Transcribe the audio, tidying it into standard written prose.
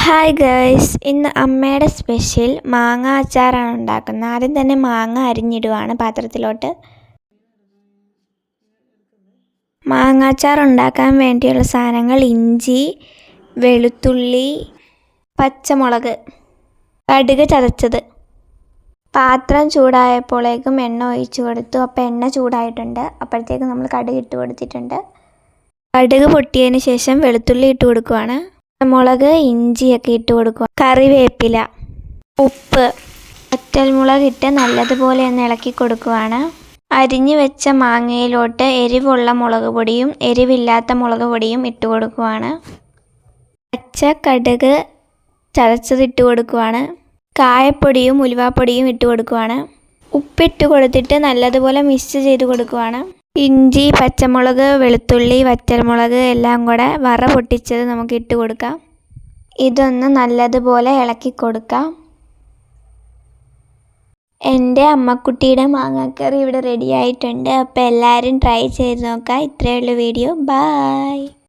Hi girls, ഇന്ന് അമ്മയുടെ special മാങ്ങ അച്ചാറാണ് ഉണ്ടാക്കുന്നത്. ആദ്യം തന്നെ മാങ്ങ അരിഞ്ഞിടുവാണ് പാത്രത്തിലോട്ട്. മാങ്ങ അച്ചാർ ഉണ്ടാക്കാൻ വേണ്ടിയുള്ള സാധനങ്ങൾ: ഇഞ്ചി, വെളുത്തുള്ളി, പച്ചമുളക്, കടുക് ചതച്ചത്. പാത്രം ചൂടായപ്പോഴേക്കും എണ്ണ ഒഴിച്ചു കൊടുത്തു. അപ്പോൾ എണ്ണ ചൂടായിട്ടുണ്ട്. അപ്പോഴത്തേക്കും നമ്മൾ കടുക് ഇട്ട് കൊടുത്തിട്ടുണ്ട്. കടുക് പൊട്ടിയതിന് ശേഷം വെളുത്തുള്ളി ഇട്ട് കൊടുക്കുവാണ്. മുളക്, ഇഞ്ചിയൊക്കെ ഇട്ട് കൊടുക്കുക. കറിവേപ്പില, ഉപ്പ്, വറ്റൽമുളക് ഇട്ട് നല്ലതുപോലെ ഒന്ന് ഇളക്കി കൊടുക്കുവാണ്. അരിഞ്ഞു വെച്ച മാങ്ങയിലോട്ട് എരിവുള്ള മുളക് പൊടിയും എരിവില്ലാത്ത മുളക് പൊടിയും ഇട്ട് കൊടുക്കുവാണ്. പച്ച കടുക് ചതച്ചത് ഇട്ട് കൊടുക്കുവാണ്. കായപ്പൊടിയും ഉലുവാപ്പൊടിയും ഇട്ട് കൊടുക്കുവാണ്. ഉപ്പിട്ട് കൊടുത്തിട്ട് നല്ലതുപോലെ മിക്സ് ചെയ്ത് കൊടുക്കുവാണ്. ഇഞ്ചി, പച്ചമുളക്, വെളുത്തുള്ളി, വറ്റൽമുളക് എല്ലാം കൂടെ വറ പൊട്ടിച്ചത് നമുക്ക് ഇട്ട് കൊടുക്കാം. ഇതൊന്ന് നല്ലതുപോലെ ഇളക്കി കൊടുക്കാം. എൻ്റെ അമ്മക്കുട്ടിയുടെ മാങ്ങാക്കറി ഇവിടെ റെഡി ആയിട്ടുണ്ട്. അപ്പോൾ എല്ലാവരും ട്രൈ ചെയ്ത് നോക്കാം. ഇത്രയേ ഉള്ളൂ വീഡിയോ. ബൈ.